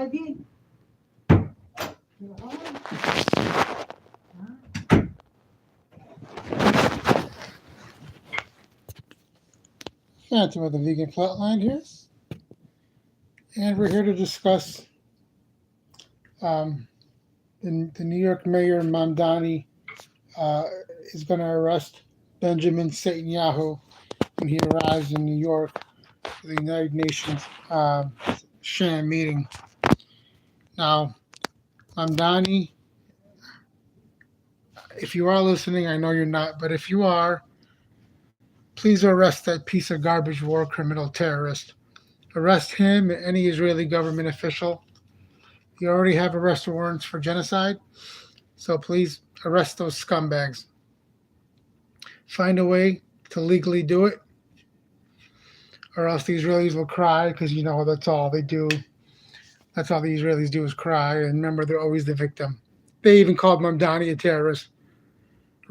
Phantom of the Vegan Flatline here, and we're here to discuss um, the New York Mayor Mamdani uh, is going to arrest Benjamin Netanyahu when he arrives in New York for the United Nations sham meeting. Now, Mamdani, if you are listening, I know you're not, but if you are, please arrest that piece of garbage war criminal terrorist. Arrest him and any Israeli government official. You already have arrest warrants for genocide, so please arrest those scumbags. Find a way to legally do it, or else the Israelis will cry because that's all they do. That's all the Israelis do is cry. And remember, they're always the victim. They even called Mamdani a terrorist.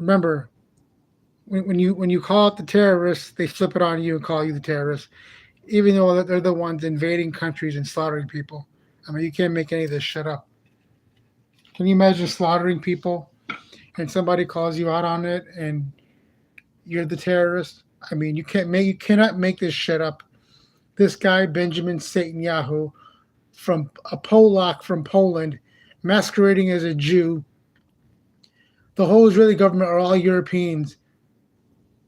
Remember, when you call it the terrorist, they flip it on you and call you the terrorist, even though they're the ones invading countries and slaughtering people. I mean, you can't make any of this shit up. Can you imagine slaughtering people and somebody calls you out on it and you're the terrorist? I mean, you cannot make this shit up. This guy, Benjamin Netanyahu, from a Polak from Poland, masquerading as a Jew. The whole Israeli government are all Europeans.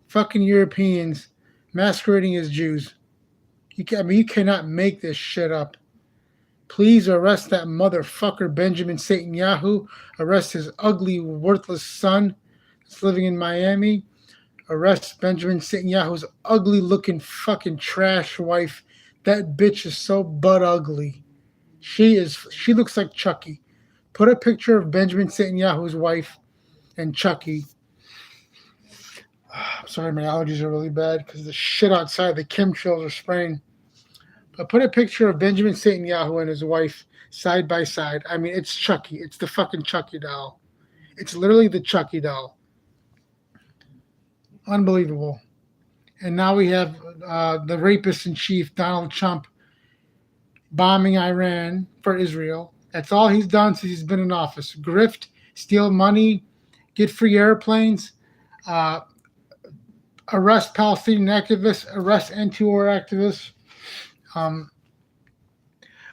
Fucking Europeans masquerading as Jews. You cannot make this shit up. Please arrest that motherfucker Benjamin Netanyahu. Arrest his ugly, worthless son that's living in Miami. Arrest Benjamin Netanyahu's ugly-looking fucking trash wife. That bitch is so butt ugly. She looks like Chucky. Put a picture of Benjamin Netanyahu's wife and Chucky. I'm sorry, my allergies are really bad because the shit outside, the chemtrails are spraying. But put a picture of Benjamin Netanyahu and his wife side by side. I mean, it's Chucky. It's the fucking Chucky doll. It's literally the Chucky doll. Unbelievable. And now we have the rapist in chief, Donald Trump, bombing Iran for Israel. That's all he's done since he's been in office. Grift, steal money, get free airplanes, arrest Palestinian activists, arrest anti-war activists,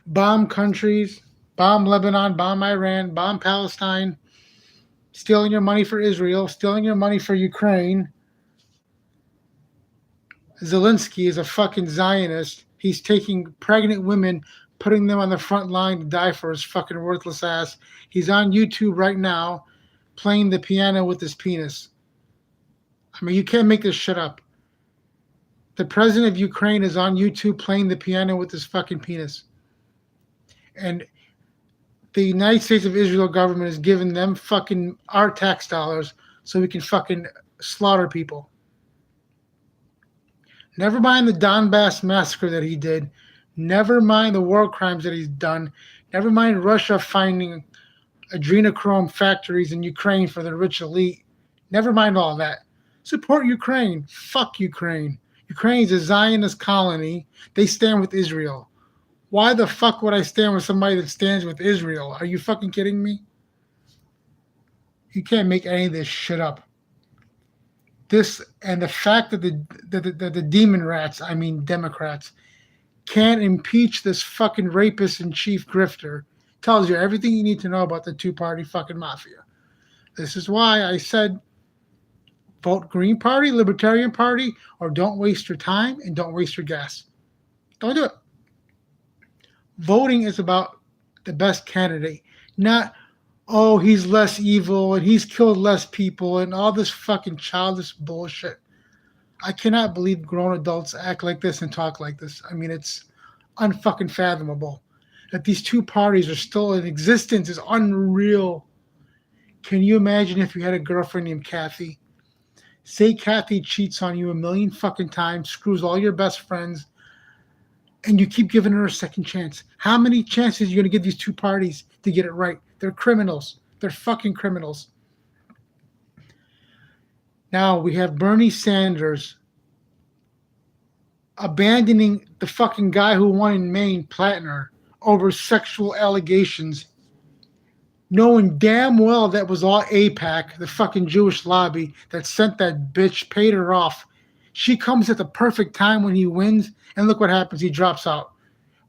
bomb countries, bomb Lebanon, bomb Iran, bomb Palestine, stealing your money for Israel, stealing your money for Ukraine. Zelensky is a fucking Zionist. He's taking pregnant women, putting them on the front line to die for his fucking worthless ass. He's on YouTube right now playing the piano with his penis. I mean, you can't make this shit up. The president of Ukraine is on YouTube playing the piano with his fucking penis. And the United States of Israel government is giving them fucking our tax dollars so we can fucking slaughter people. Never mind the Donbass massacre that he did. Never mind the war crimes that he's done. Never mind Russia finding adrenochrome factories in Ukraine for the rich elite. Never mind all that. Support Ukraine. Fuck Ukraine. Ukraine's a Zionist colony. They stand with Israel. Why the fuck would I stand with somebody that stands with Israel? Are you fucking kidding me? You can't make any of this shit up. This and the fact that the demon rats, I mean Democrats, can't impeach this fucking rapist and chief grifter tells you everything you need to know about the two-party fucking mafia. This is why I said vote Green Party, Libertarian Party, or don't waste your time and don't waste your gas. Don't do it. Voting is about the best candidate, not, oh, he's less evil and he's killed less people and all this fucking childish bullshit. I cannot believe grown adults act like this and talk like this. I mean, it's unfucking fathomable. That these two parties are still in existence is unreal. Can you imagine if you had a girlfriend named Kathy? Say Kathy cheats on you a million fucking times, screws all your best friends, and you keep giving her a second chance. How many chances are you going to give these two parties to get it right? They're criminals. They're fucking criminals. Now we have Bernie Sanders abandoning the fucking guy who won in Maine, Plattner, over sexual allegations, knowing damn well that was all APAC, the fucking Jewish lobby that sent that bitch, paid her off. She comes at the perfect time when he wins, and look what happens. He drops out.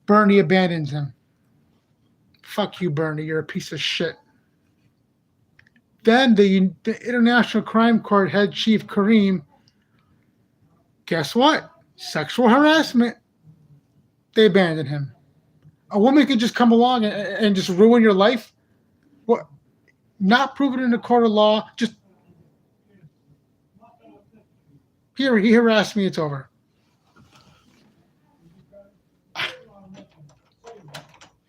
Bernie abandons him. Fuck you, Bernie. You're a piece of shit. Then the International Crime Court head chief Kareem, guess what? Sexual harassment. They abandoned him. A woman can just come along and just ruin your life. What? Not proven in a court of law. Just here, he harassed me. It's over.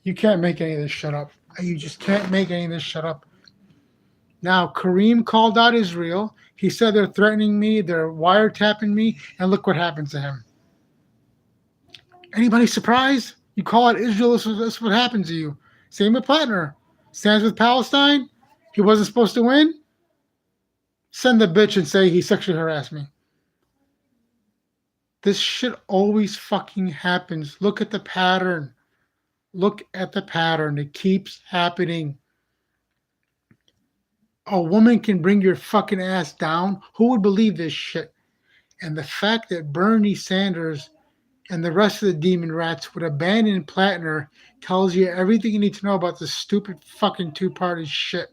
You can't make any of this shit up. You just can't make any of this shit up. Now, Kareem called out Israel. He said they're threatening me, they're wiretapping me, and look what happens to him. Anybody surprised? You call out Israel, this is what happens to you. Same with Plattner. Stands with Palestine. He wasn't supposed to win. Send the bitch and say he sexually harassed me. This shit always fucking happens. Look at the pattern. Look at the pattern. It keeps happening. A woman can bring your fucking ass down. Who would believe this shit? And the fact that Bernie Sanders and the rest of the demon rats would abandon Plattner tells you everything you need to know about this stupid fucking two-party shit.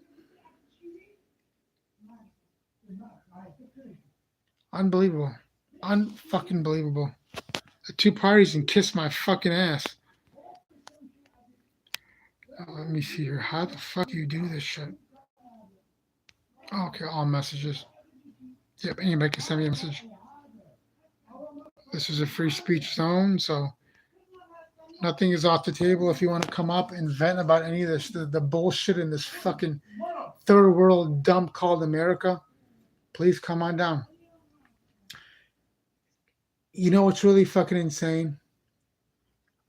Unbelievable. Unfucking believable. The two parties can kiss my fucking ass. Let me see here. How the fuck do you do this shit? Okay, all messages. Yep, anybody can send me a message. This is a free speech zone, so nothing is off the table. If you want to come up and vent about any of this, the bullshit in this fucking third world dump called America, please come on down. You know what's really fucking insane?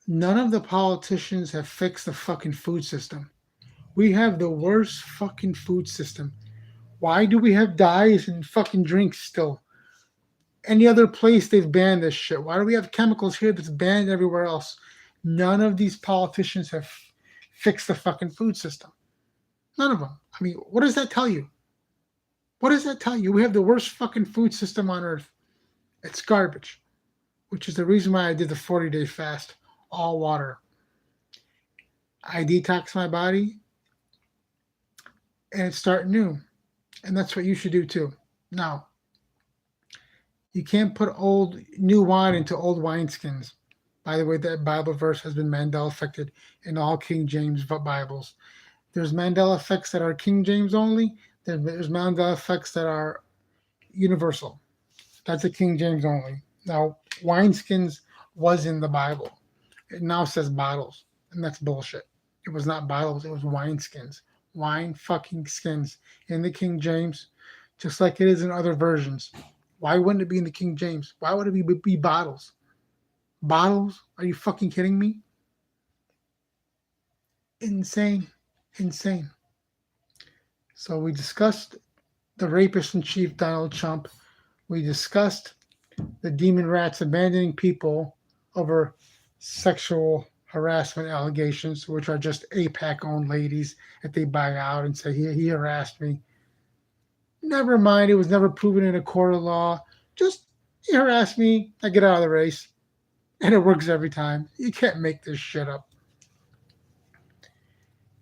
None of the politicians have fixed the fucking food system. We have the worst fucking food system. Why do we have dyes and fucking drinks still? Any other place they've banned this shit. Why do we have chemicals here that's banned everywhere else? None of these politicians have fixed the fucking food system. None of them. I mean, what does that tell you? What does that tell you? We have the worst fucking food system on earth. It's garbage, which is the reason why I did the 40-day fast. All water. I detox my body and start new. And that's what you should do too. Now, you can't put new wine into old wineskins. By the way, that Bible verse has been Mandela affected in all King James Bibles. There's Mandela effects that are King James only. There's Mandela effects that are universal. That's a King James only. Now, wineskins was in the Bible. It now says bottles, and that's bullshit. It was not bottles, it was wineskins. Wine fucking skins in the King James, just like it is in other versions. Why wouldn't it be in the King James? Why would it be bottles? Bottles? Are you fucking kidding me? Insane. Insane. So we discussed the rapist in chief, Donald Trump. We discussed the demon rats abandoning people over sexual harassment allegations, which are just APAC-owned ladies that they buy out and say, he harassed me. Never mind, it was never proven in a court of law. Just, he harassed me, I get out of the race. And it works every time. You can't make this shit up.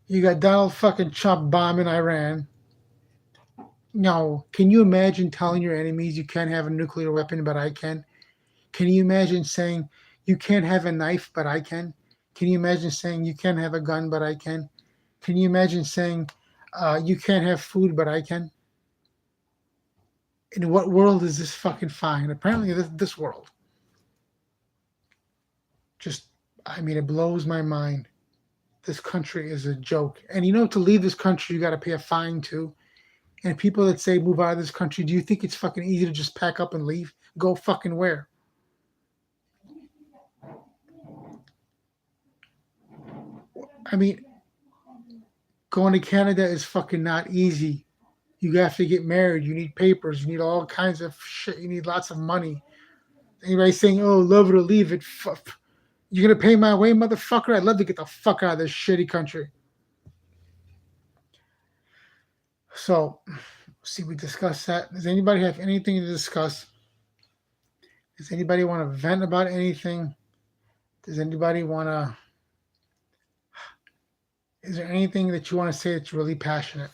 You got Donald fucking Trump bombing Iran. No, can you imagine telling your enemies you can't have a nuclear weapon, but I can? Can you imagine saying you can't have a knife, but I can? Can you imagine saying you can't have a gun, but I can? Can you imagine saying you can't have food, but I can? In what world is this fucking fine? Apparently this world. Just, I mean, it blows my mind. This country is a joke. And you know, to leave this country, you got to pay a fine too. And people that say move out of this country, do you think it's fucking easy to just pack up and leave? Go fucking where? I mean, going to Canada is fucking not easy. You have to get married. You need papers. You need all kinds of shit. You need lots of money. Anybody saying, oh, love it or leave it. You gonna pay my way, motherfucker? I'd love to get the fuck out of this shitty country. So, see, we discussed that. Does anybody have anything to discuss? Does anybody want to vent about anything? Does anybody want to? Is there anything that you want to say that's really passionate?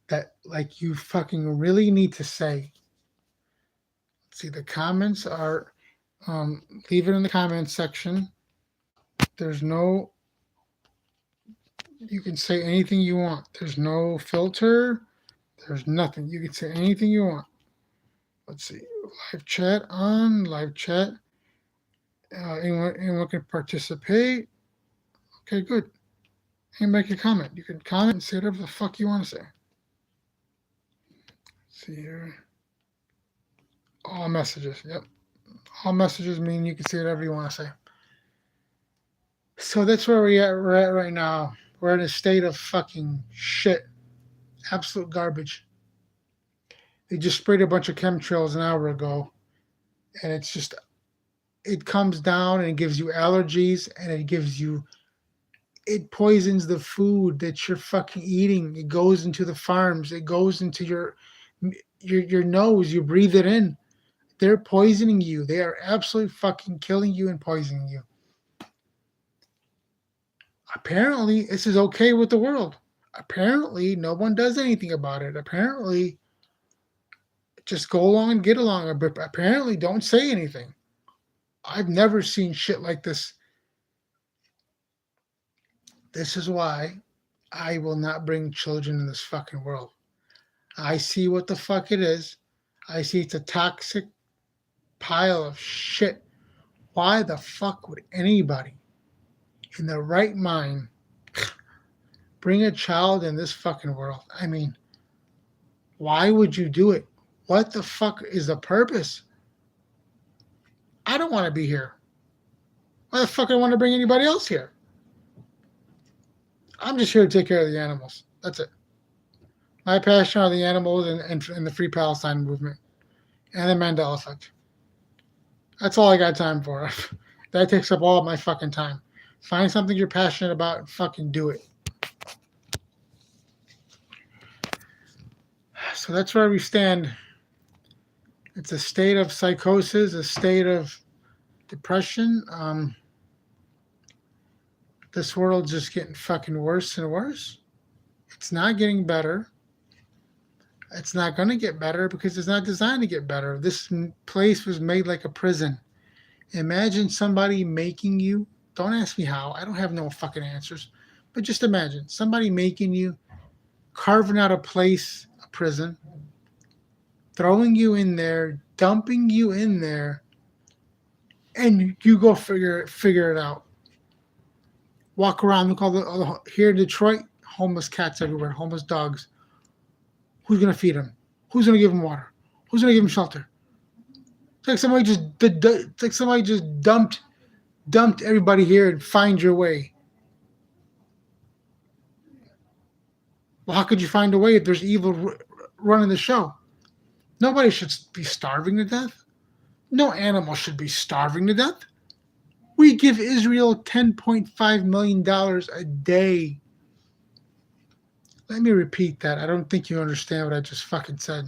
That like you fucking really need to say? See, the comments are. Leave it in the comments section. There's no. You can say anything you want. There's no filter. There's nothing. You can say anything you want. Let's see. Live chat on. Live chat. Anyone can participate. Okay, good. Anybody can comment. You can comment and say whatever the fuck you want to say. Let's see here. All messages. Yep. All messages mean you can say whatever you want to say. So that's where we're at right now. We're in a state of fucking shit. Absolute garbage. They just sprayed a bunch of chemtrails an hour ago. And it's just, it comes down and it gives you allergies and it poisons the food that you're fucking eating. It goes into the farms. It goes into your nose. You breathe it in. They're poisoning you. They are absolutely fucking killing you and poisoning you. Apparently, this is okay with the world. Apparently, no one does anything about it. Apparently, just go along and get along. But apparently, don't say anything. I've never seen shit like this. This is why I will not bring children in this fucking world. I see what the fuck it is. I see it's a toxic pile of shit. Why the fuck would anybody in their right mind bring a child in this fucking world? I mean, why would you do it? What the fuck is the purpose? I don't want to be here. Why the fuck I want to bring anybody else here? I'm just here to take care of the animals. That's it. My passion are the animals and the Free Palestine movement and the Mandela effect. That's all I got time for. That takes up all of my fucking time. Find something you're passionate about and fucking do it. So that's where we stand. It's a state of psychosis, a state of depression. This world's just getting fucking worse and worse. It's not getting better. It's not going to get better because it's not designed to get better. This place was made like a prison. Imagine somebody making you, don't ask me how, I don't have no fucking answers, but just imagine somebody making you, carving out a place, a prison, throwing you in there, dumping you in there, and you go figure it out. Walk around, look here in Detroit, homeless cats everywhere, homeless dogs. Who's gonna feed them? Who's gonna give them water? Who's gonna give them shelter? It's like somebody just dumped everybody here and find your way. Well, how could you find a way if there's evil running the show? Nobody should be starving to death. No animal should be starving to death. We give Israel $10.5 million a day. Let me repeat that. I don't think you understand what I just fucking said.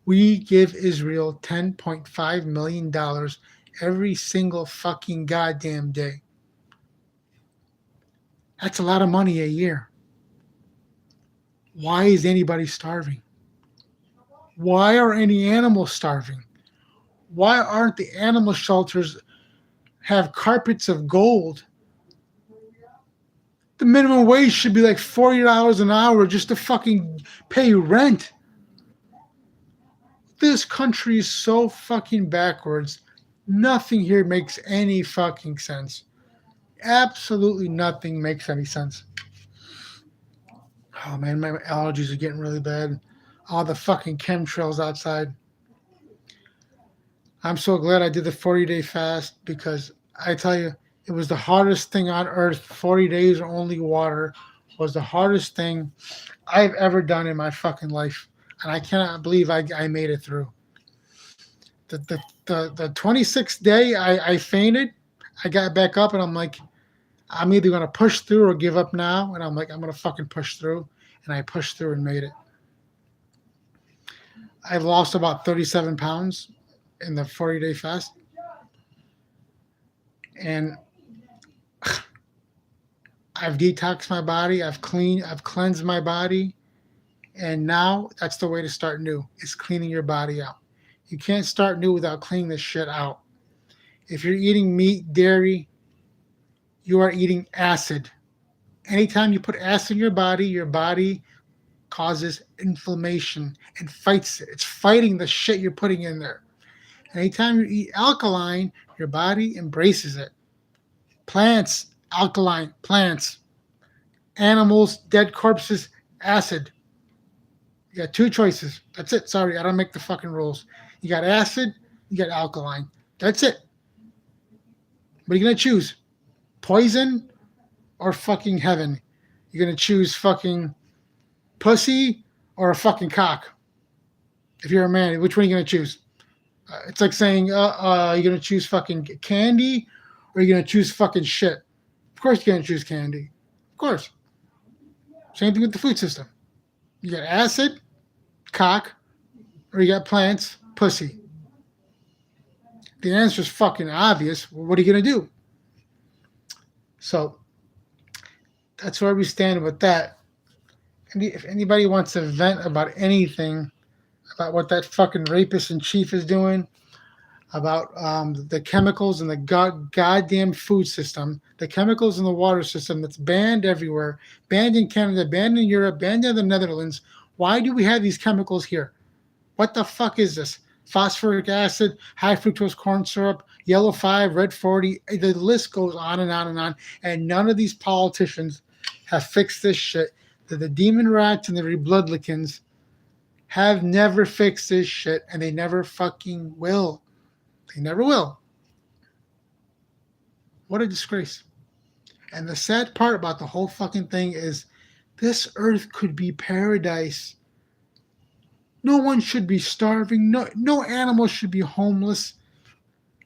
We give Israel $10.5 million every single fucking goddamn day. That's a lot of money a year. Why is anybody starving? Why are any animals starving? Why aren't the animal shelters have carpets of gold? The minimum wage should be like $40 an hour just to fucking pay rent. This country is so fucking backwards. Nothing here makes any fucking sense. Absolutely nothing makes any sense. Oh man, my allergies are getting really bad. All the fucking chemtrails outside. I'm so glad I did the 40-day fast because I tell you, it was the hardest thing on earth. 40 days or only water was the hardest thing I've ever done in my fucking life. And I cannot believe I made it through. The 26th day I fainted. I got back up and I'm like, I'm either gonna push through or give up now. And I'm like, I'm gonna fucking push through. And I pushed through and made it. I've lost about 37 pounds in the 40-day fast. And I've detoxed my body. I've cleansed my body. And now that's the way to start new, is cleaning your body out. You can't start new without cleaning this shit out. If you're eating meat, dairy, you are eating acid. Anytime you put acid in your body causes inflammation and fights it. It's fighting the shit you're putting in there. Anytime you eat alkaline, your body embraces it. Plants, alkaline, plants. Animals, dead corpses, acid. You got two choices. That's it. Sorry, I don't make the fucking rules. You got acid, you got alkaline. That's it. What are you going to choose? Poison or fucking heaven? You're going to choose fucking pussy or a fucking cock? If you're a man, which one are you going to choose? It's like saying, you're going to choose fucking candy or you're going to choose fucking shit. Of course you're going to choose candy. Of course. Same thing with the food system. You got acid, cock, or you got plants, pussy. The answer is fucking obvious. What are you going to do? So that's where we stand with that. If anybody wants to vent about anything, about what that fucking rapist in chief is doing, about the chemicals in the goddamn food system, the chemicals in the water system that's banned everywhere, banned in Canada, banned in Europe, banned in the Netherlands. Why do we have these chemicals here? What the fuck is this? Phosphoric acid, high fructose corn syrup, yellow 5, red 40. The list goes on and on and on. And none of these politicians have fixed this shit. The demon rats and the rebloodlikins have never fixed this shit, and they never fucking will. They never will. What a disgrace. And the sad part about the whole fucking thing is this earth could be paradise. No one should be starving. No animal should be homeless.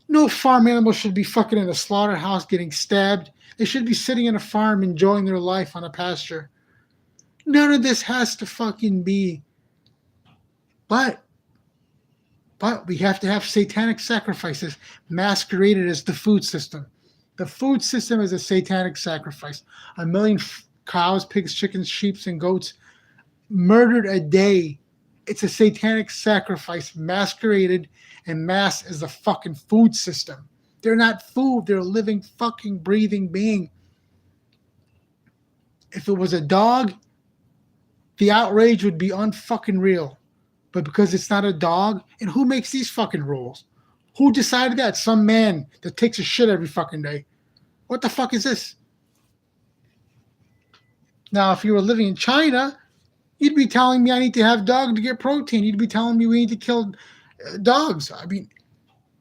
No farm animal should be fucking in a slaughterhouse getting stabbed. They should be sitting in a farm enjoying their life on a pasture. None of this has to fucking be. But we have to have satanic sacrifices masqueraded as the food system. The food system is a satanic sacrifice. 1 million cows, pigs, chickens, sheep, and goats murdered a day. It's a satanic sacrifice masqueraded and masked as the fucking food system. They're not food. They're a living fucking breathing being. If it was a dog, the outrage would be unfucking real. But because it's not a dog, and who makes these fucking rules? Who decided that? Some man that takes a shit every fucking day. What the fuck is this? Now, if you were living in China, you'd be telling me I need to have dog to get protein. You'd be telling me we need to kill dogs. I mean,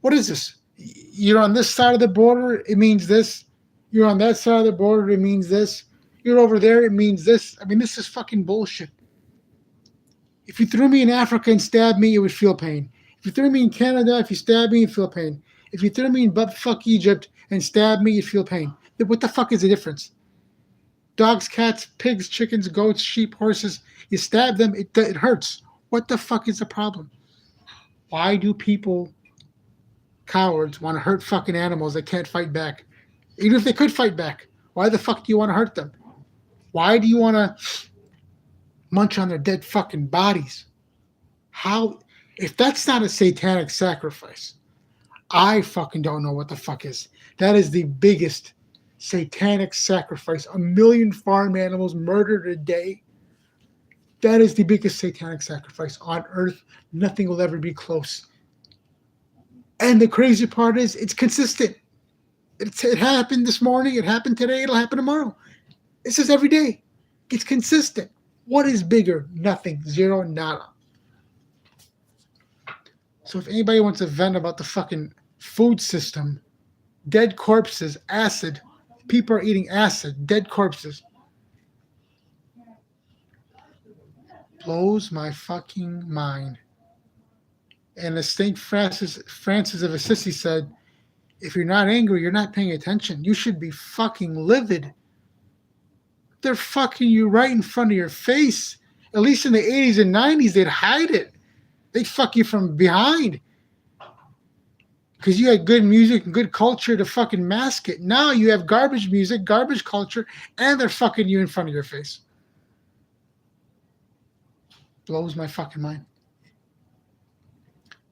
what is this? You're on this side of the border, it means this. You're on that side of the border, it means this. You're over there, it means this. I mean, this is fucking bullshit. If you threw me in Africa and stabbed me, you would feel pain. If you threw me in Canada, if you stabbed me, you'd feel pain. If you threw me in buttfuck Egypt and stabbed me, you'd feel pain. What the fuck is the difference? Dogs, cats, pigs, chickens, goats, sheep, horses, you stab them, it hurts. What the fuck is the problem? Why do people, cowards, want to hurt fucking animals that can't fight back? Even if they could fight back, why the fuck do you want to hurt them? Why do you want to munch on their dead fucking bodies? How, if that's not a satanic sacrifice, I fucking don't know what the fuck is. That is the biggest satanic sacrifice. 1 million farm animals murdered a day. That is the biggest satanic sacrifice on earth. Nothing will ever be close. And the crazy part is it's consistent. It happened this morning. It happened today. It'll happen tomorrow. This is every day. It's consistent. What is bigger? Nothing. Zero. Nada. So if anybody wants to vent about the fucking food system, dead corpses, acid, people are eating acid, dead corpses. Blows my fucking mind. And as St. Francis of Assisi said, If you're not angry, you're not paying attention. You should be fucking livid. They're fucking you right in front of your face. At least in the 80s and 90s, they'd hide it. They'd fuck you from behind. Because you had good music and good culture to fucking mask it. Now you have garbage music, garbage culture, and they're fucking you in front of your face. Blows my fucking mind.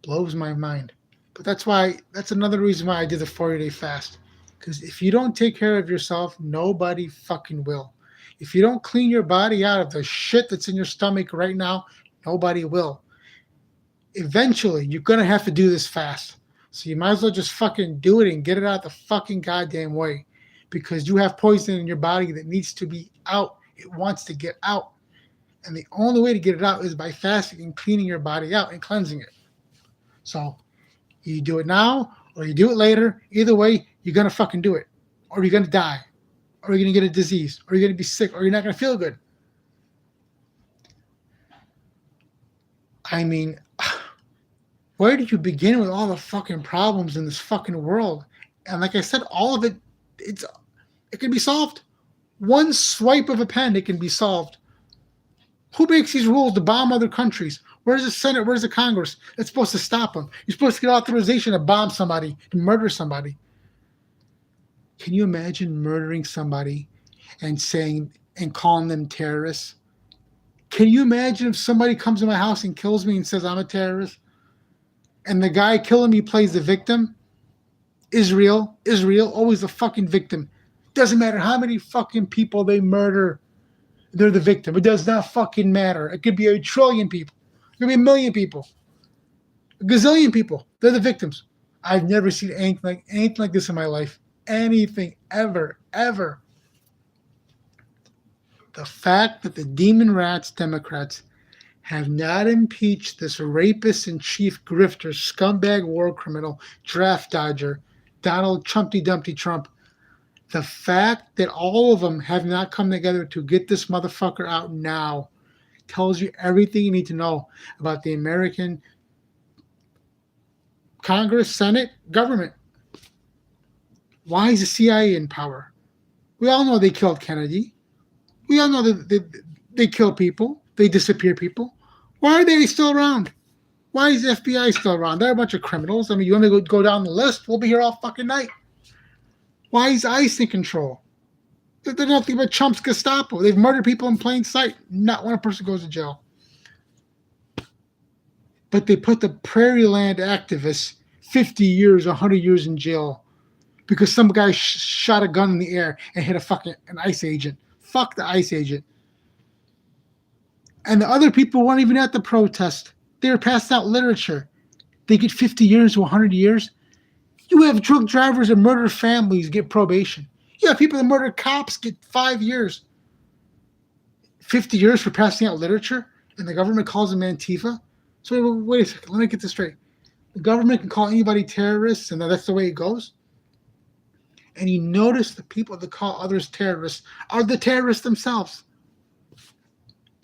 Blows my mind. But that's another reason why I did the 40-day fast. Because if you don't take care of yourself, nobody fucking will. If you don't clean your body out of the shit that's in your stomach right now, nobody will. Eventually, you're going to have to do this fast. So you might as well just fucking do it and get it out the fucking goddamn way. Because you have poison in your body that needs to be out. It wants to get out. And the only way to get it out is by fasting and cleaning your body out and cleansing it. So you do it now or you do it later. Either way, you're going to fucking do it. Or you're going to die. Or you're going to get a disease. Or you're going to be sick. Or you're not going to feel good. I mean, where do you begin with all the fucking problems in this fucking world? And like I said, all of it, it can be solved. One swipe of a pen, it can be solved. Who makes these rules to bomb other countries? Where's the Senate? Where's the Congress that's supposed to stop them? You're supposed to get authorization to bomb somebody, to murder somebody. Can you imagine murdering somebody and calling them terrorists? Can you imagine if somebody comes to my house and kills me and says I'm a terrorist? And the guy killing me plays the victim? Israel, always the fucking victim. Doesn't matter how many fucking people they murder. They're the victim. It does not fucking matter. It could be 1 trillion people. It could be 1 million people. A gazillion people. They're the victims. I've never seen anything like this in my life. Anything, ever. The fact that the demon rats, Democrats, have not impeached this rapist and chief grifter, scumbag war criminal, draft dodger, Donald Trumpty Dumpty Trump. The fact that all of them have not come together to get this motherfucker out now tells you everything you need to know about the American Congress, Senate, government. Why is the CIA in power? We all know they killed Kennedy. We all know that they kill people. They disappear people. Why are they still around? Why is the FBI still around? They're a bunch of criminals. I mean, you want to go down the list? We'll be here all fucking night. Why is ICE in control? They're nothing but Trump's Gestapo. They've murdered people in plain sight. Not one person goes to jail. But they put the prairie land activists 50 years, 100 years in jail because some guy shot a gun in the air and hit an ICE agent. Fuck the ICE agent. And the other people weren't even at the protest. They were passing out literature. They get 50 years to 100 years. You have drug drivers and murder families get probation. You have people that murder cops get 5 years. 50 years for passing out literature, and the government calls them Antifa? So wait a second, let me get this straight. The government can call anybody terrorists, and that's the way it goes? And you notice the people that call others terrorists are the terrorists themselves.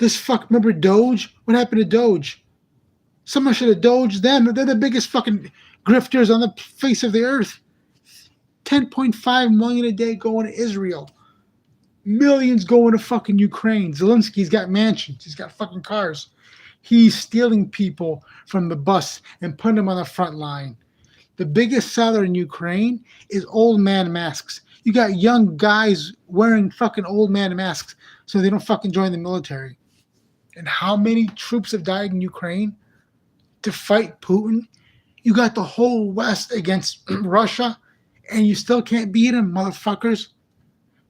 Remember Doge? What happened to Doge? Someone should have doged them. They're the biggest fucking grifters on the face of the earth. 10.5 million a day going to Israel. Millions going to fucking Ukraine. Zelensky's got mansions. He's got fucking cars. He's stealing people from the bus and putting them on the front line. The biggest seller in Ukraine is old man masks. You got young guys wearing fucking old man masks so they don't fucking join the military. And how many troops have died in Ukraine to fight Putin? You got the whole West against Russia, and you still can't beat him, motherfuckers.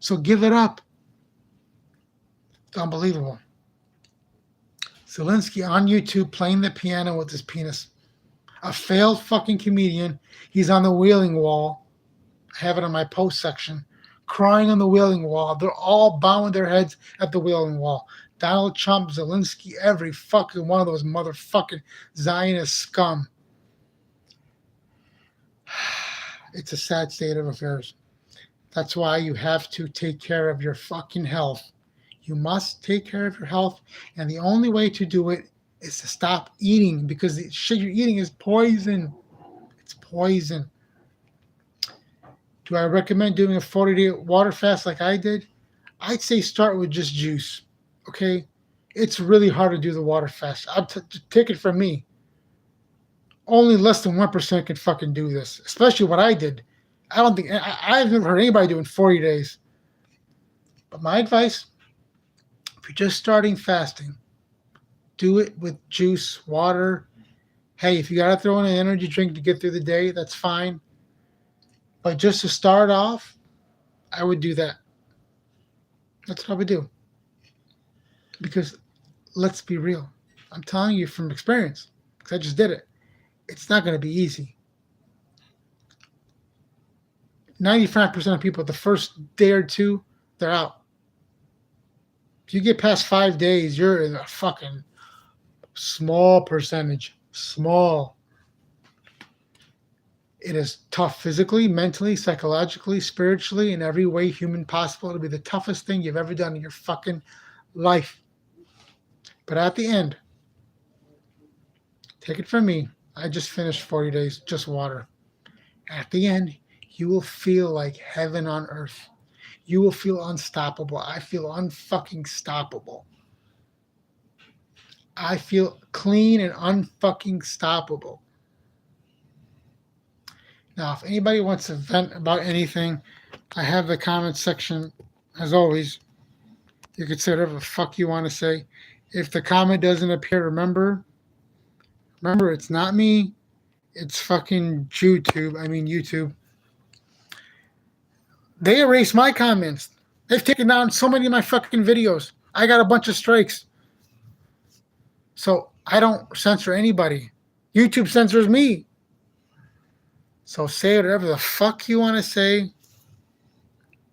So give it up. It's unbelievable. Zelensky on YouTube playing the piano with his penis. A failed fucking comedian. He's on the wheeling wall. I have it on my post section. Crying on the wheeling wall. They're all bowing their heads at the wheeling wall. Donald Trump, Zelensky, every fucking one of those motherfucking Zionist scum. It's a sad state of affairs. That's why you have to take care of your fucking health. You must take care of your health, and the only way to do it is to stop eating, because the shit you're eating is poison. It's poison. Do I recommend doing a 40-day water fast like I did? I'd say start with just juice. Okay? It's really hard to do the water fast. Take it from me. Only less than 1% can fucking do this, especially what I did. I don't think, I've never heard anybody doing 40 days. But my advice, if you're just starting fasting, do it with juice, water. Hey, if you got to throw in an energy drink to get through the day, that's fine. But just to start off, I would do that. That's what I would do. Because let's be real. I'm telling you from experience, because I just did it. It's not going to be easy. 95% of people, the first day or two, they're out. If you get past 5 days, you're in a fucking small percentage. Small. It is tough physically, mentally, psychologically, spiritually, in every way human possible. It'll be the toughest thing you've ever done in your fucking life. But at the end, take it from me, I just finished 40 days, just water. At the end, you will feel like heaven on earth. You will feel unstoppable. I feel unfucking stoppable. I feel clean and unfucking stoppable. Now, if anybody wants to vent about anything, I have the comment section, as always. You can say whatever the fuck you want to say. If the comment doesn't appear, remember, it's not me. It's fucking YouTube. They erased my comments. They've taken down so many of my fucking videos. I got a bunch of strikes. So I don't censor anybody. YouTube censors me. So say whatever the fuck you want to say.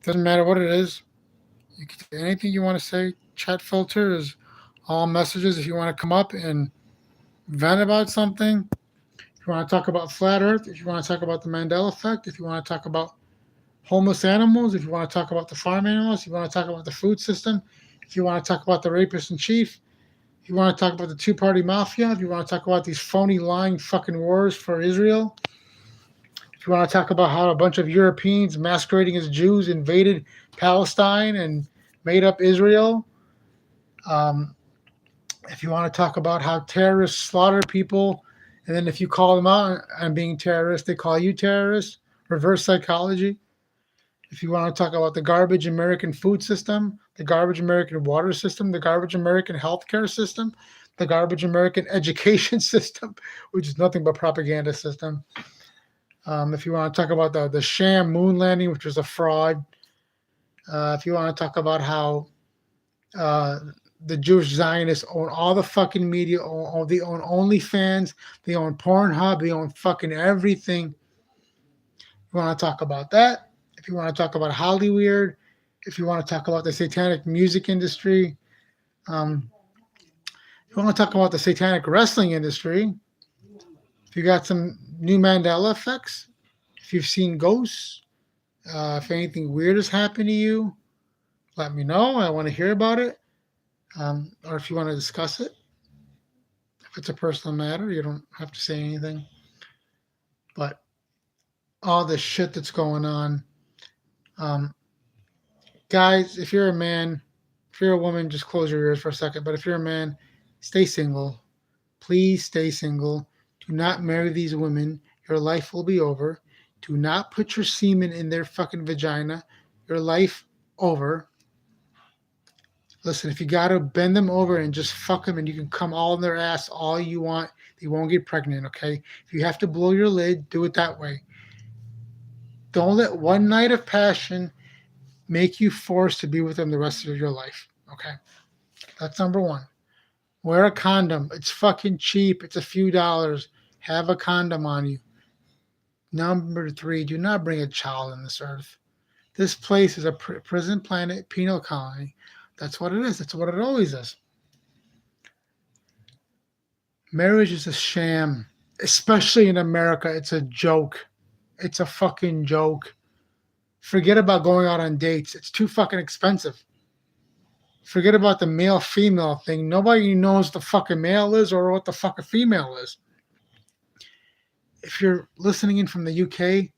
Doesn't matter what it is. You can say anything you want to say. Chat filter is all messages. If you want to come up and vent about something, if you want to talk about flat earth, if you want to talk about the Mandela effect, if you want to talk about homeless animals, if you want to talk about the farm animals, if you want to talk about the food system, if you want to talk about the rapist in chief, if you want to talk about the two-party mafia, if you want to talk about these phony lying fucking wars for Israel, if you want to talk about how a bunch of Europeans masquerading as Jews invaded Palestine and made up Israel, if you want to talk about how terrorists slaughter people, and then if you call them out on being terrorists, they call you terrorists, reverse psychology. If you want to talk about the garbage American food system, the garbage American water system, the garbage American healthcare system, the garbage American education system, which is nothing but propaganda system. If you want to talk about the sham moon landing, which was a fraud. If you want to talk about how the Jewish Zionists own all the fucking media, they own OnlyFans, they own Pornhub, they own fucking everything. You want to talk about that? If you want to talk about Hollywood, if you want to talk about the satanic music industry, if you want to talk about the satanic wrestling industry, if you got some new Mandela effects, if you've seen ghosts, if anything weird has happened to you, let me know. I want to hear about it. Or if you want to discuss it. If it's a personal matter, you don't have to say anything. But all the shit that's going on. Guys, if you're a man, if you're a woman, just close your ears for a second. But if you're a man, stay single. Please stay single. Do not marry these women. Your life will be over. Do not put your semen in their fucking vagina. Your life over. Listen, if you got to bend them over and just fuck them and you can come all in their ass all you want, they won't get pregnant, okay? If you have to blow your lid, do it that way. Don't let one night of passion make you forced to be with them the rest of your life, okay? That's number one. Wear a condom. It's fucking cheap. It's a few dollars. Have a condom on you. Number three, do not bring a child on this earth. This place is a prison planet, penal colony. That's what it is. That's what it always is. Marriage is a sham, especially in America. It's a joke. It's a fucking joke. Forget about going out on dates. It's too fucking expensive. Forget about the male-female thing. Nobody knows the fucking male is or what the fucking female is. If you're listening in from the UK,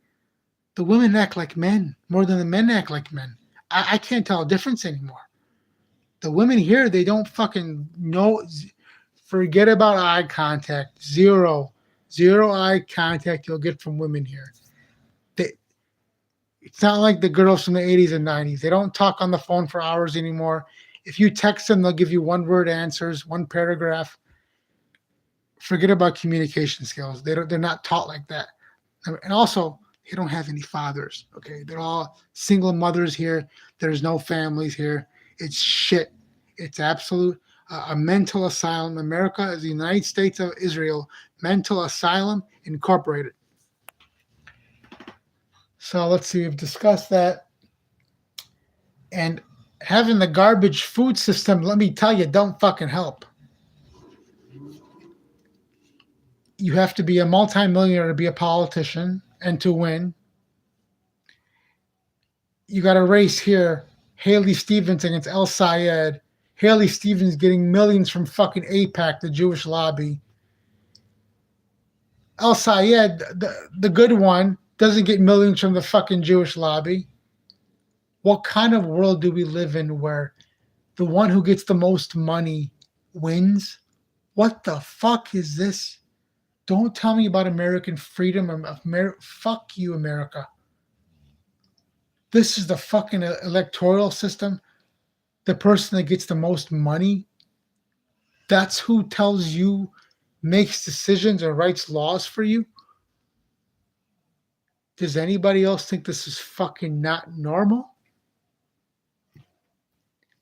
The women act like men more than the men act like men. I can't tell a difference anymore. The women here, they don't fucking know. Forget about eye contact. Zero eye contact you'll get from women here. They, it's not like the girls from the 80s and 90s. They don't talk on the phone for hours anymore. If you text them, they'll give you one word answers, one paragraph. Forget about communication skills. They're not taught like that. And also, they don't have any fathers. Okay, they're all single mothers here. There's no families here. It's shit. It's absolute a mental asylum. America is the United States of Israel. Mental Asylum Incorporated. So let's see. We've discussed that. And having the garbage food system, let me tell you, don't fucking help. You have to be a multimillionaire to be a politician and to win. You got a race here. Haley Stevens against El Sayed. Haley Stevens getting millions from fucking AIPAC, the Jewish lobby. El Sayed, the good one, doesn't get millions from the fucking Jewish lobby. What kind of world do we live in where the one who gets the most money wins? What the fuck is this? Don't tell me about American freedom. Fuck you, America. This is the fucking electoral system. The person that gets the most money, that's who tells you, makes decisions or writes laws for you. Does anybody else think this is fucking not normal?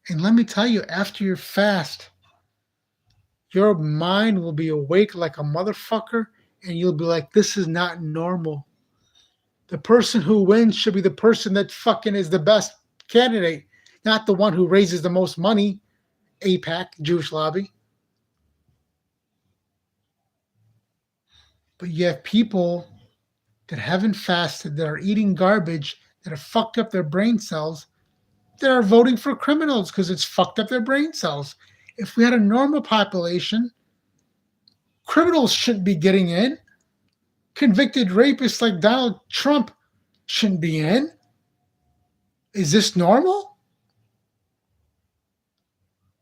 And let me tell you, after your fast, your mind will be awake like a motherfucker, and you'll be like, this is not normal. The person who wins should be the person that fucking is the best candidate, not the one who raises the most money. AIPAC, Jewish lobby. But you have people that haven't fasted, that are eating garbage, that have fucked up their brain cells, that are voting for criminals because it's fucked up their brain cells. If we had a normal population, criminals shouldn't be getting in. Convicted rapists like Donald Trump shouldn't be in. Is this normal?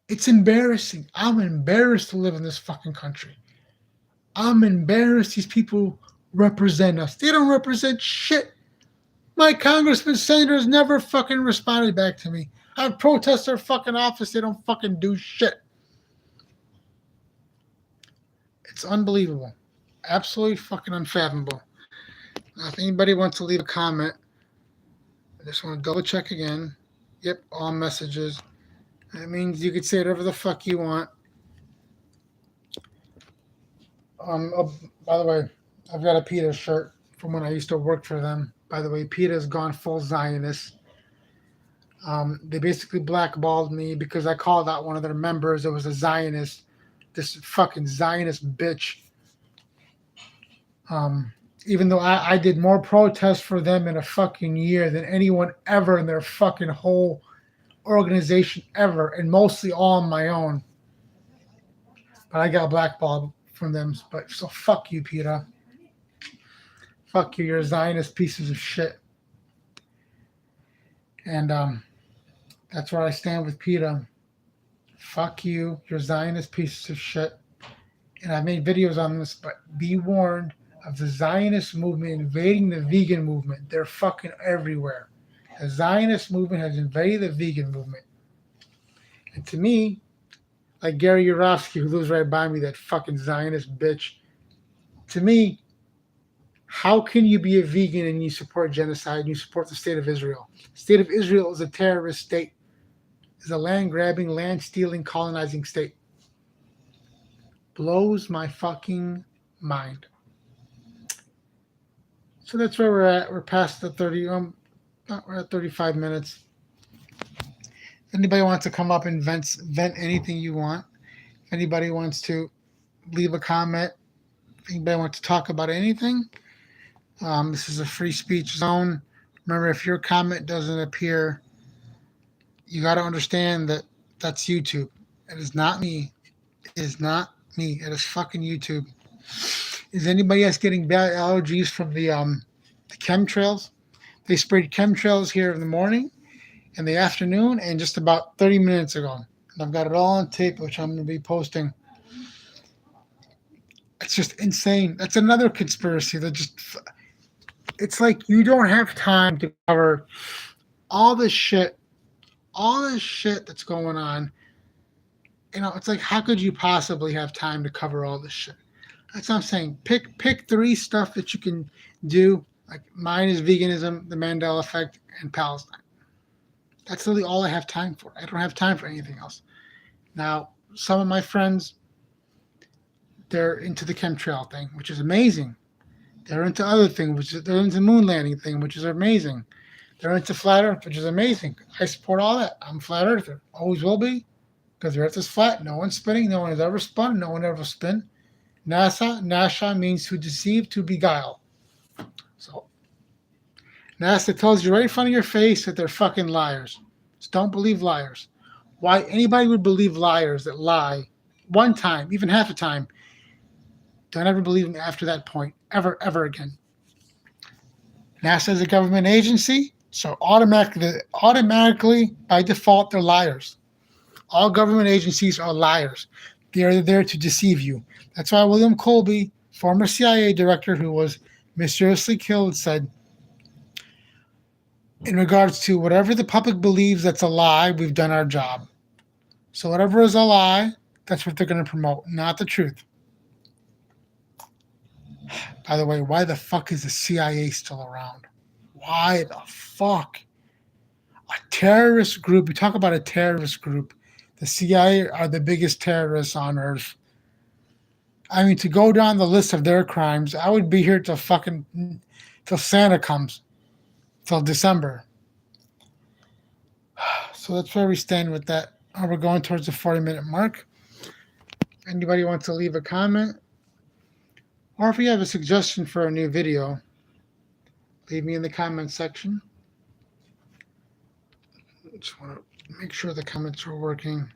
It's embarrassing. I'm embarrassed to live in this fucking country. I'm embarrassed these people represent us. They don't represent shit. My congressman, senators never fucking responded back to me. I protest their fucking office. They don't fucking do shit. It's unbelievable. Absolutely fucking unfathomable. Now, if anybody wants to leave a comment, I just want to double check again. Yep, all messages. That means you could say whatever the fuck you want. Oh, by the way, I've got a PETA shirt from when I used to work for them. By the way, PETA has gone full Zionist. They basically blackballed me because I called out one of their members. It was a Zionist, this fucking Zionist bitch. Even though I did more protests for them in a fucking year than anyone ever in their fucking whole organization ever, and mostly all on my own. But I got blackballed from them. But so fuck you, PETA. Fuck you, you're Zionist pieces of shit. And that's where I stand with PETA. Fuck you, you're Zionist pieces of shit. And I've made videos on this, but be warned of the Zionist movement invading the vegan movement. They're fucking everywhere. The Zionist movement has invaded the vegan movement. And to me, like Gary Yourofsky, who lives right by me, that fucking Zionist bitch, to me, how can you be a vegan and you support genocide and you support the state of Israel? The state of Israel is a terrorist state. It's a land-grabbing, land-stealing, colonizing state. Blows my fucking mind. So that's where we're at. We're past the 30. We're at 35 minutes. If anybody wants to come up and vent anything you want, if anybody wants to leave a comment, if anybody wants to talk about anything, this is a free speech zone. Remember, if your comment doesn't appear, you got to understand that that's YouTube. It is not me. It is not me. It is fucking YouTube. Is anybody else getting bad allergies from the chemtrails? They sprayed chemtrails here in the morning, in the afternoon, and just about 30 minutes ago. And I've got it all on tape, which I'm going to be posting. It's just insane. That's another conspiracy that just, it's like you don't have time to cover all this shit that's going on. It's like, how could you possibly have time to cover all this shit? That's what I'm saying. Pick three stuff that you can do. Like mine is veganism, the Mandela effect, and Palestine. That's really all I have time for. I don't have time for anything else. Now, some of my friends, they're into the chemtrail thing, which is amazing. They're into other things, they're into moon landing thing, which is amazing. They're into flat Earth, which is amazing. I support all that. I'm a flat earther. Always will be, because the Earth is flat. No one's spinning. No one has ever spun. No one ever spin. NASA means to deceive, to beguile. So NASA tells you right in front of your face that they're fucking liars. Just don't believe liars. Why anybody would believe liars that lie one time, even half a time, don't ever believe them after that point, ever again. NASA is a government agency, so automatically, by default, they're liars. All government agencies are liars. They're there to deceive you. That's why William Colby, former CIA director who was mysteriously killed, said, in regards to whatever the public believes that's a lie, we've done our job. So whatever is a lie, that's what they're going to promote, not the truth. By the way, why the fuck is the CIA still around? Why the fuck? A terrorist group, you talk about a terrorist group. The CIA are the biggest terrorists on earth. I mean, to go down the list of their crimes, I would be here till Santa comes, till December. So that's where we stand with that. We're going towards the 40-minute mark. Anybody wants to leave a comment? Or if you have a suggestion for a new video, leave me in the comments section. Just want to make sure the comments are working.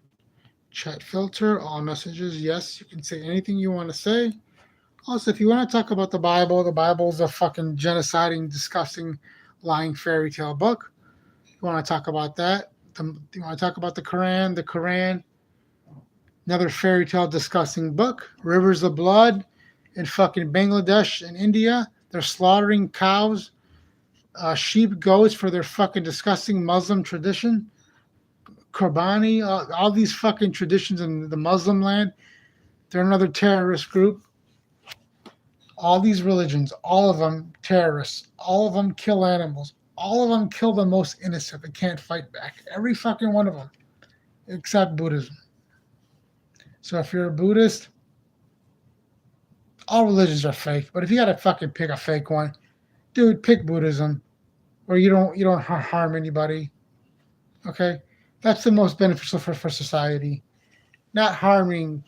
Chat filter, all messages. Yes, you can say anything you want to say. Also, if you want to talk about the Bible is a fucking genociding, disgusting, lying fairy tale book. You want to talk about that? You want to talk about the Quran, another fairy tale, disgusting book. Rivers of blood in fucking Bangladesh and India. They're slaughtering cows, sheep, goats for their fucking disgusting Muslim tradition. Qurbani, all these fucking traditions in the Muslim land. They're another terrorist group. All these religions, all of them terrorists. All of them kill animals. All of them kill the most innocent that can't fight back. Every fucking one of them, except Buddhism. So if you're a Buddhist, all religions are fake. But if you gotta fucking pick a fake one, dude, pick Buddhism, where you don't harm anybody. Okay, that's the most beneficial for society. Not harming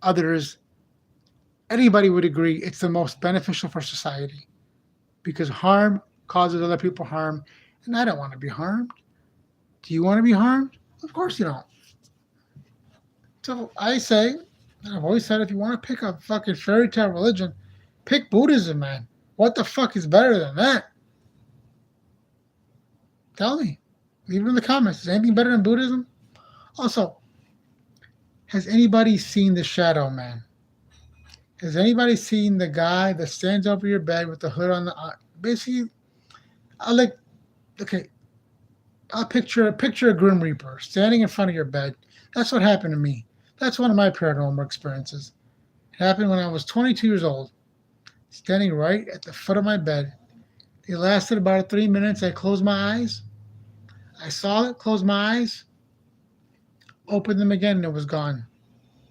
others. Anybody would agree it's the most beneficial for society, because harm causes other people harm, and I don't want to be harmed. Do you want to be harmed? Of course you don't. So I say, and I've always said, if you want to pick a fucking fairy tale religion, pick Buddhism, man. What the fuck is better than that? Tell me. Leave it in the comments. Is anything better than Buddhism? Also, has anybody seen The Shadow Man? Has anybody seen the guy that stands over your bed with the hood on the basically? I'll picture a Grim Reaper standing in front of your bed. That's what happened to me. That's one of my paranormal experiences. It happened when I was 22 years old, standing right at the foot of my bed. It lasted about 3 minutes. I closed my eyes. I saw it, closed my eyes, opened them again, and it was gone.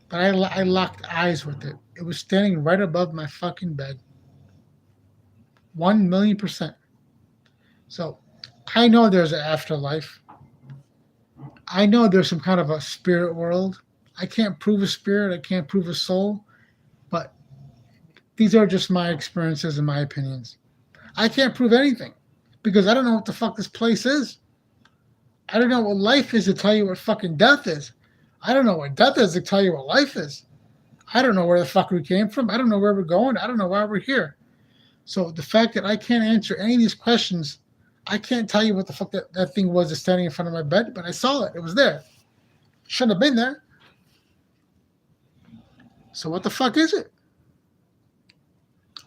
But I locked eyes with it. It was standing right above my fucking bed. 1,000,000%. So I know there's an afterlife. I know there's some kind of a spirit world. I can't prove a spirit. I can't prove a soul. But these are just my experiences and my opinions. I can't prove anything because I don't know what the fuck this place is. I don't know what life is to tell you what fucking death is. I don't know what death is to tell you what life is. I don't know where the fuck we came from. I don't know where we're going. I don't know why we're here. So the fact that I can't answer any of these questions, I can't tell you what the fuck that thing was that's standing in front of my bed, but I saw it. It was there. Shouldn't have been there. So what the fuck is it?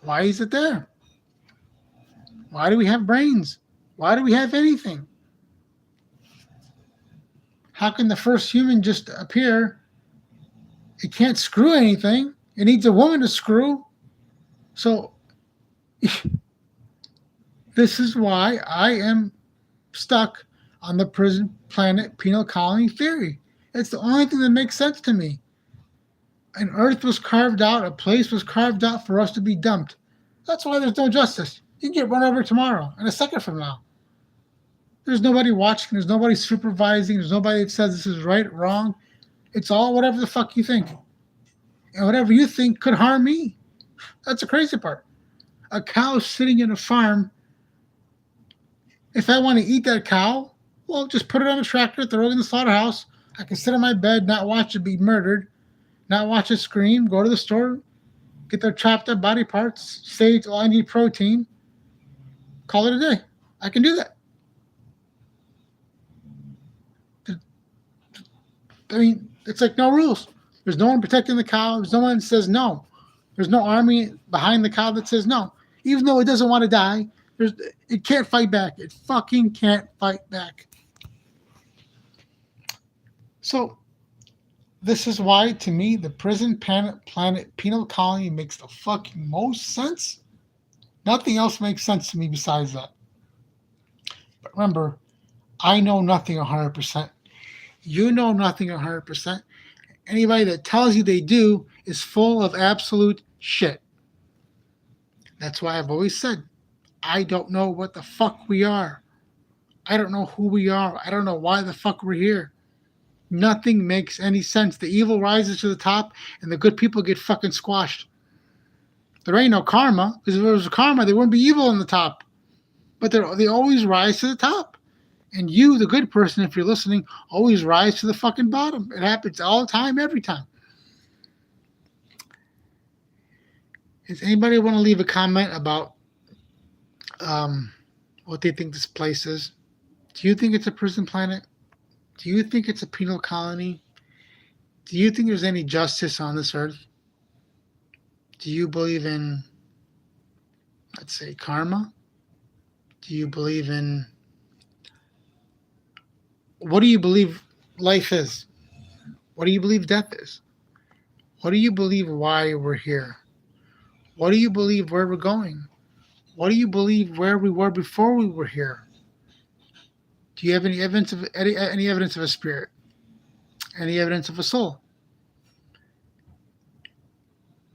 Why is it there? Why do we have brains? Why do we have anything? How can the first human just appear? It can't screw anything. It needs a woman to screw. So this is why I am stuck on the prison planet penal colony theory. It's the only thing that makes sense to me. An earth was carved out, a place was carved out for us to be dumped. That's why there's no justice. You can get run over tomorrow, and a second from now. There's nobody watching, there's nobody supervising, there's nobody that says this is right, wrong. It's all whatever the fuck you think. And whatever you think could harm me. That's the crazy part. A cow sitting in a farm, if I want to eat that cow, well, just put it on a tractor, throw it in the slaughterhouse. I can sit on my bed, not watch it be murdered, not watch it scream, go to the store, get their chopped up body parts, say, oh, I need protein, call it a day. I can do that. I mean, it's like no rules. There's no one protecting the cow. There's no one that says no. There's no army behind the cow that says no. Even though it doesn't want to die, it can't fight back. It fucking can't fight back. So, this is why, to me, the prison planet penal colony makes the fucking most sense. Nothing else makes sense to me besides that. But remember, I know nothing 100%. You know nothing 100%. Anybody that tells you they do is full of absolute shit. That's why I've always said, I don't know what the fuck we are. I don't know who we are. I don't know why the fuck we're here. Nothing makes any sense. The evil rises to the top and the good people get fucking squashed. There ain't no karma, because if there was karma, there wouldn't be evil on the top. But they always rise to the top. And you, the good person, if you're listening, always rise to the fucking bottom. It happens all the time, every time. Does anybody want to leave a comment about what they think this place is? Do you think it's a prison planet? Do you think it's a penal colony? Do you think there's any justice on this earth? Do you believe in, let's say, karma? Do you believe in... What do you believe life is? What do you believe death is? What do you believe why we're here? What do you believe where we're going? What do you believe where we were before we were here? Do you have any evidence of a spirit? Any evidence of a soul?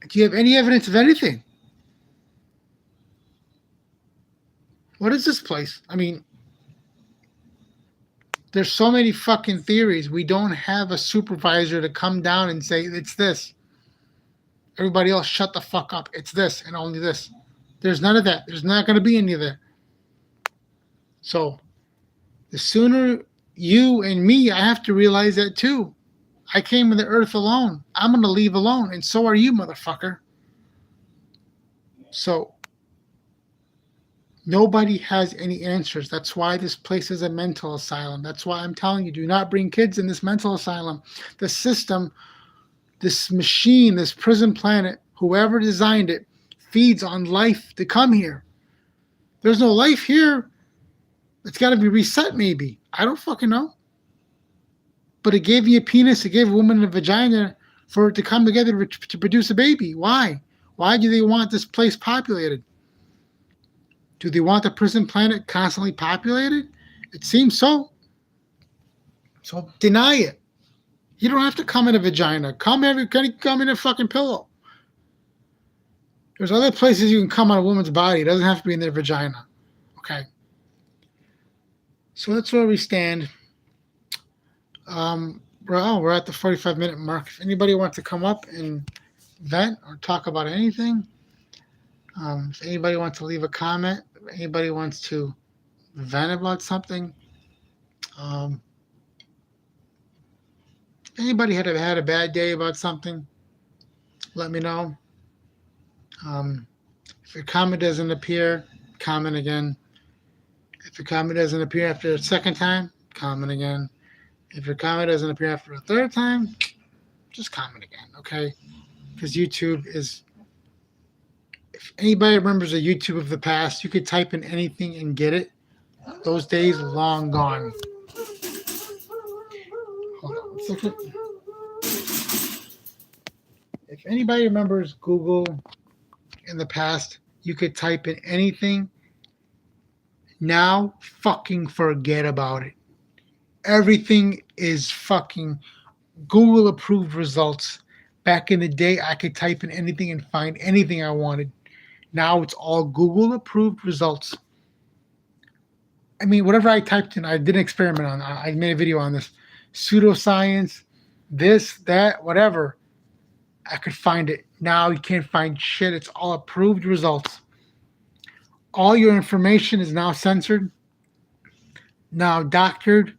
Do you have any evidence of anything? What is this place? I mean, there's so many fucking theories. We don't have a supervisor to come down and say, it's this. Everybody else, shut the fuck up. It's this and only this. There's none of that. There's not going to be any of that. So, the sooner you and me, I have to realize that too. I came to the earth alone. I'm going to leave alone. And so are you, motherfucker. So, nobody has any answers. That's why this place is a mental asylum. That's why I'm telling you, do not bring kids in this mental asylum. The system, this machine, this prison planet, whoever designed it, feeds on life to come here. There's no life here. It's got to be reset maybe. I don't fucking know. But it gave you a penis, it gave a woman a vagina for it to come together to produce a baby. Why? Why do they want this place populated? Do they want the prison planet constantly populated? It seems so. So deny it. You don't have to come in a vagina. Come in a fucking pillow. There's other places you can come on a woman's body. It doesn't have to be in their vagina. Okay. So that's where we stand. We're at the 45-minute mark. If anybody wants to come up and vent or talk about anything, if anybody wants to leave a comment, if anybody wants to vent about something, if anybody had a bad day about something, let me know. If your comment doesn't appear, comment again. If your comment doesn't appear after a second time, comment again. If your comment doesn't appear after a third time, just comment again, okay? Because YouTube is, if anybody remembers the YouTube of the past, you could type in anything and get it. Those days long gone. Hold on a second. If anybody remembers Google in the past, you could type in anything. Now, fucking forget about it. Everything is fucking Google approved results. Back in the day, I could type in anything and find anything I wanted. Now it's all Google approved results. I mean, whatever I typed in, I did an experiment on. I made a video on this. Pseudoscience, this, that, whatever. I could find it. Now you can't find shit. It's all approved results. All your information is now censored, now doctored.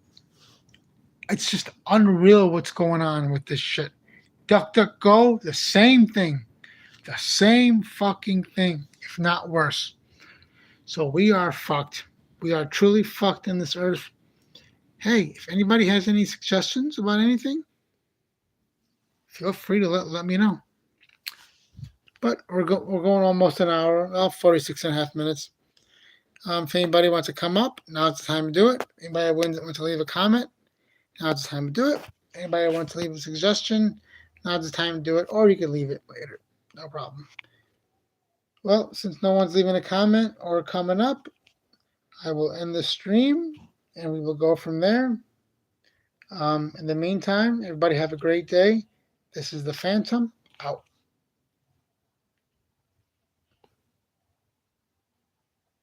It's just unreal what's going on with this shit. DuckDuckGo, the same thing. The same fucking thing, if not worse. So we are fucked. We are truly fucked in this earth. Hey, if anybody has any suggestions about anything, feel free to let me know. But we're going almost an hour, 46 and a half minutes. If anybody wants to come up, now's the time to do it. Anybody wants to leave a comment, now's the time to do it. Anybody wants to leave a suggestion, now's the time to do it. Or you can leave it later. No problem. Well, since no one's leaving a comment or coming up, I will end the stream and we will go from there. In the meantime, everybody have a great day. This is the Phantom out.